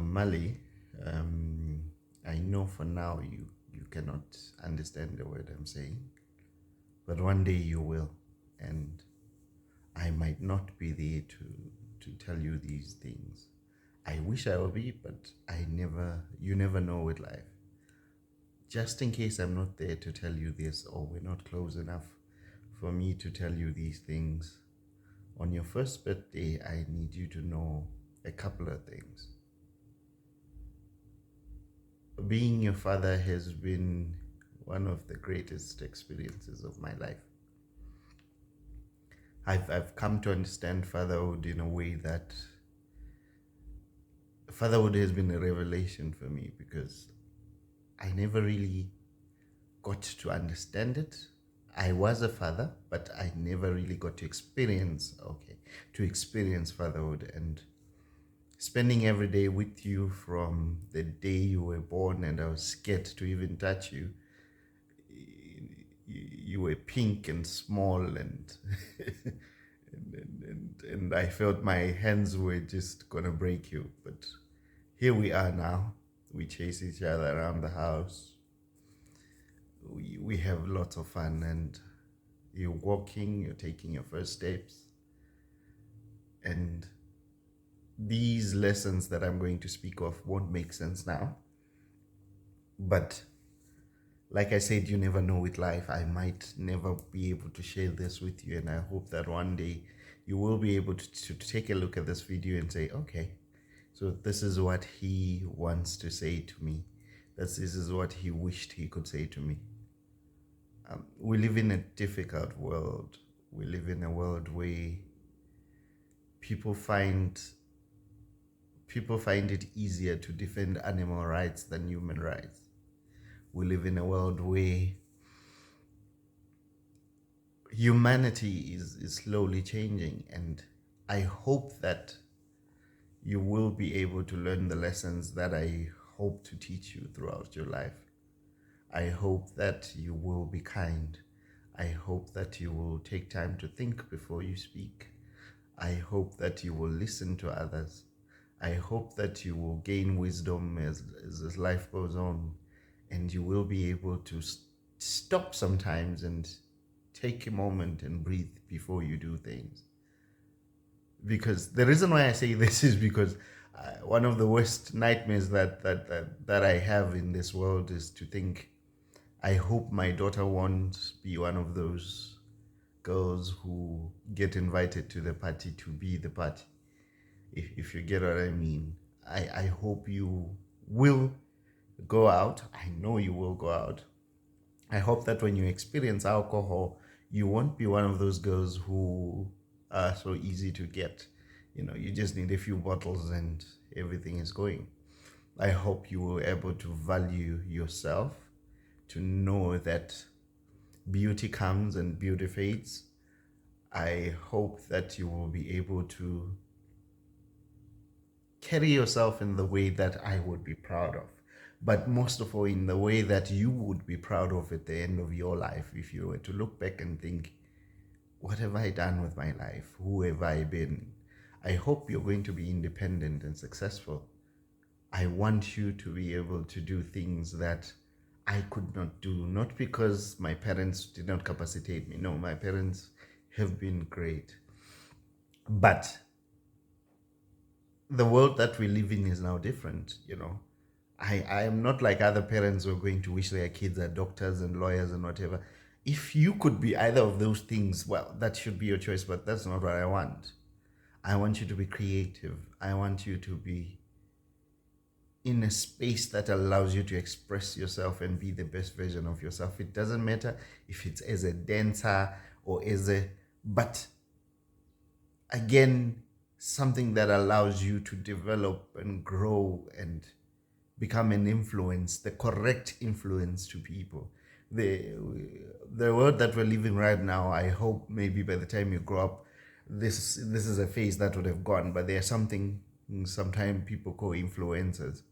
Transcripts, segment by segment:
Mali, I know for now you cannot understand the word I'm saying, but one day you will, and I might not be there to tell you these things. I wish I would be, but you never know with life. Just in case I'm not there to tell you this, or we're not close enough for me to tell you these things, on your first birthday, I need you to know a couple of things. Being your father has been one of the greatest experiences of my life. I've come to understand fatherhood in a way that fatherhood has been a revelation for me, because I never really got to understand it. I was a father, but I never really got to experience fatherhood, and spending every day with you from the day you were born, and I was scared to even touch you. You were pink and small, and and I felt my hands were just gonna break you. But here we are now. We chase each other around the house. We have lots of fun, and you're walking, you're taking your first steps, and these lessons that I'm going to speak of won't make sense now. But like I said, you never know with life. I might never be able to share this with you, and I hope that one day you will be able to take a look at this video and say, okay, so this is what he wants to say to me. This is what he wished he could say to me. We live in a difficult world. We live in a world where people find it easier to defend animal rights than human rights. We live in a world where humanity is slowly changing, and I hope that you will be able to learn the lessons that I hope to teach you throughout your life. I hope that you will be kind. I hope that you will take time to think before you speak. I hope that you will listen to others. I hope that you will gain wisdom as life goes on, and you will be able to stop sometimes and take a moment and breathe before you do things. Because the reason why I say this is because one of the worst nightmares that I have in this world is to think, I hope my daughter won't be one of those girls who get invited to the party to be the party. If you get what I mean. I hope you will go out. I know you will go out. I hope that when you experience alcohol, you won't be one of those girls who are so easy to get. You just need a few bottles and everything is going. I hope you will be able to value yourself, to know that beauty comes and beauty fades. I hope that you will be able to carry yourself in the way that I would be proud of, but most of all in the way that you would be proud of at the end of your life. If you were to look back and think, what have I done with my life? Who have I been? I hope you're going to be independent and successful. I want you to be able to do things that I could not do, not because my parents did not capacitate me. No, my parents have been great. But the world that we live in is now different. I am not like other parents who are going to wish their kids are doctors and lawyers and whatever. If you could be either of those things, well, that should be your choice, but that's not what I want. I want you to be creative. I want you to be in a space that allows you to express yourself and be the best version of yourself. It doesn't matter if it's as a dancer or but again, something that allows you to develop and grow and become an influence, the correct influence to people. The world that we're living right now, I hope maybe by the time you grow up, this is a phase that would have gone, but there's sometimes people call influencers.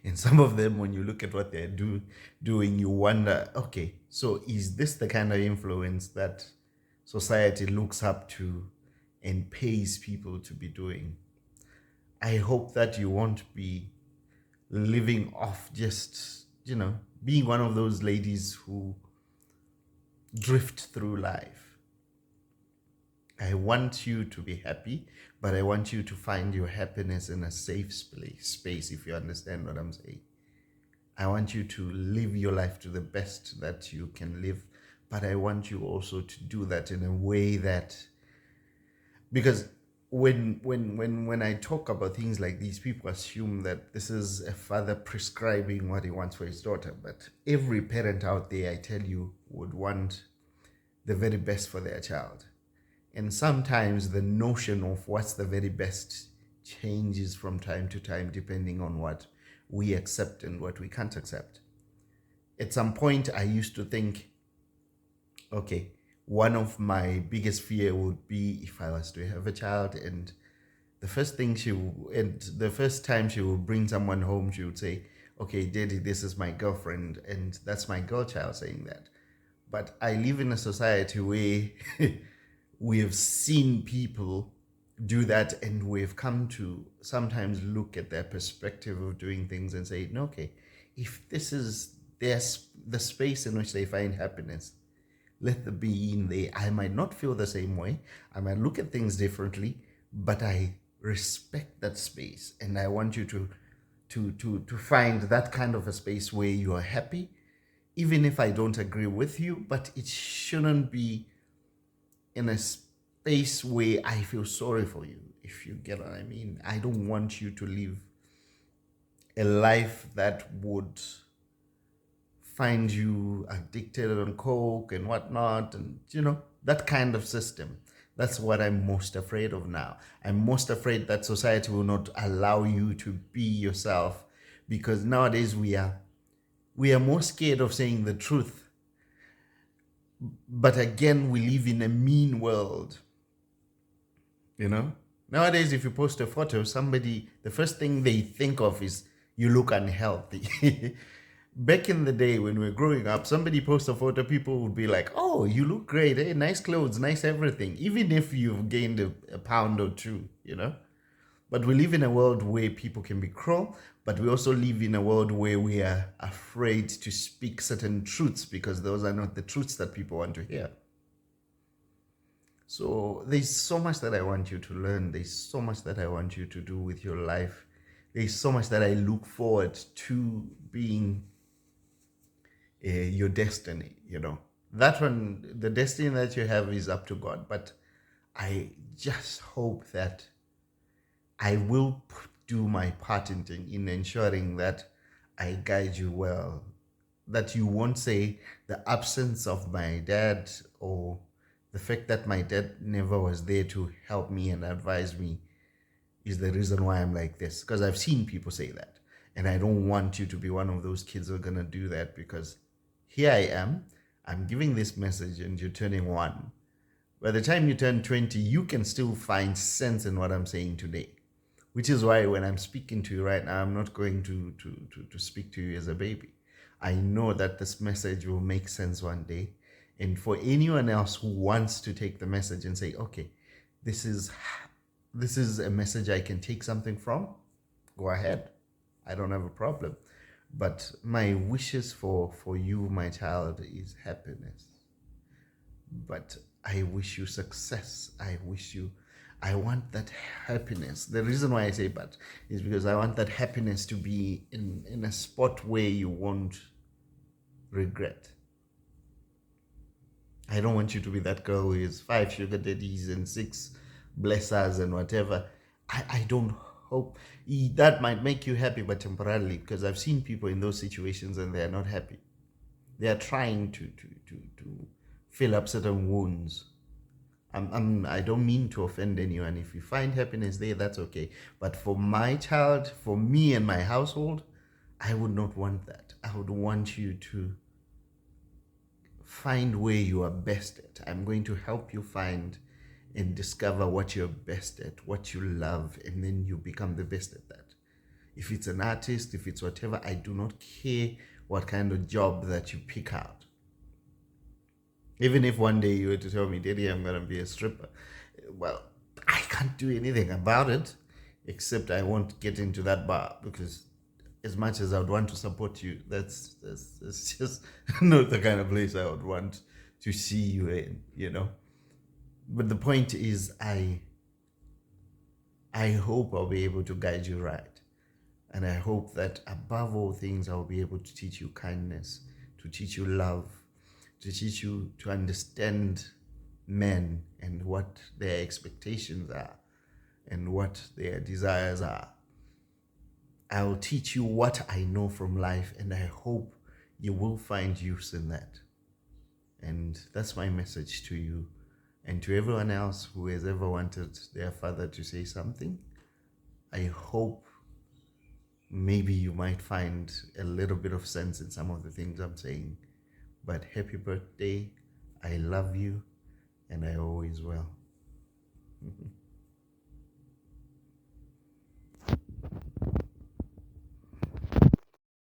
And some of them, when you look at what they're doing, you wonder, okay, so is this the kind of influence that society looks up to and pays people to be doing? I hope that you won't be living off just, being one of those ladies who drift through life. I want you to be happy, but I want you to find your happiness in a safe space, if you understand what I'm saying. I want you to live your life to the best that you can live, but I want you also to do that in a way that, because when I talk about things like these, people assume that this is a father prescribing what he wants for his daughter. But every parent out there, I tell you, would want the very best for their child. And sometimes the notion of what's the very best changes from time to time depending on what we accept and what we can't accept. At some point, I used to think, okay, one of my biggest fear would be if I was to have a child, and the first time she would bring someone home, she would say, okay, Daddy, this is my girlfriend, and that's my girl child saying that. But I live in a society where we have seen people do that, and we've come to sometimes look at their perspective of doing things and say, no, okay, if this is the space in which they find happiness, let the be in there. I might not feel the same way. I might look at things differently, but I respect that space, and I want you to find that kind of a space where you are happy, even if I don't agree with you. But it shouldn't be in a space where I feel sorry for you, if you get what I mean. I don't want you to live a life that would find you addicted on coke and whatnot, and that kind of system. That's what I'm most afraid of now. I'm most afraid that society will not allow you to be yourself, because nowadays we are more scared of saying the truth. But again, we live in a mean world. Nowadays, if you post a photo, somebody, the first thing they think of is you look unhealthy. Back in the day when we were growing up, somebody posts a photo, people would be like, oh, you look great, eh? Nice clothes, nice everything, even if you've gained a pound or two. But we live in a world where people can be cruel, but we also live in a world where we are afraid to speak certain truths, because those are not the truths that people want to hear. So there's so much that I want you to learn. There's so much that I want you to do with your life. There's so much that I look forward to being your destiny. That one, the destiny that you have is up to God. But I just hope that I will do my part in ensuring that I guide you well, that you won't say the absence of my dad, or the fact that my dad never was there to help me and advise me, is the reason why I'm like this. Because I've seen people say that. And I don't want you to be one of those kids who are going to do that, because here I am, I'm giving this message, and you're turning 1. By the time you turn 20, you can still find sense in what I'm saying today. Which is why when I'm speaking to you right now, I'm not going to speak to you as a baby. I know that this message will make sense one day. And for anyone else who wants to take the message and say, okay, this is a message I can take something from, go ahead. I don't have a problem. But my wishes for you, my child, is happiness. But I wish you success. I want that happiness. The reason why I say but is because I want that happiness to be in a spot where you won't regret. I don't want you to be that girl who is 5 sugar daddies and 6 blessers and whatever. I don't hope that might make you happy, but temporarily, because I've seen people in those situations and they are not happy. They are trying to fill up certain wounds. I don't mean to offend anyone. If you find happiness there, that's okay. But for my child, for me and my household, I would not want that. I would want you to find where you are best at. I'm going to help you find and discover what you're best at, what you love, and then you become the best at that. If it's an artist, if it's whatever, I do not care what kind of job that you pick out. Even if one day you were to tell me, Daddy, I'm going to be a stripper, well, I can't do anything about it. except I won't get into that bar because as much as I would want to support you, that's just not the kind of place I would want to see you in, you know. But the point is, I hope I'll be able to guide you right. And I hope that above all things, I'll be able to teach you kindness, to teach you love, to teach you to understand men and what their expectations are and what their desires are. I'll teach you what I know from life, and I hope you will find use in that. And that's my message to you and to everyone else who has ever wanted their father to say something. I hope maybe you might find a little bit of sense in some of the things I'm saying. But happy birthday. I love you, and I always will.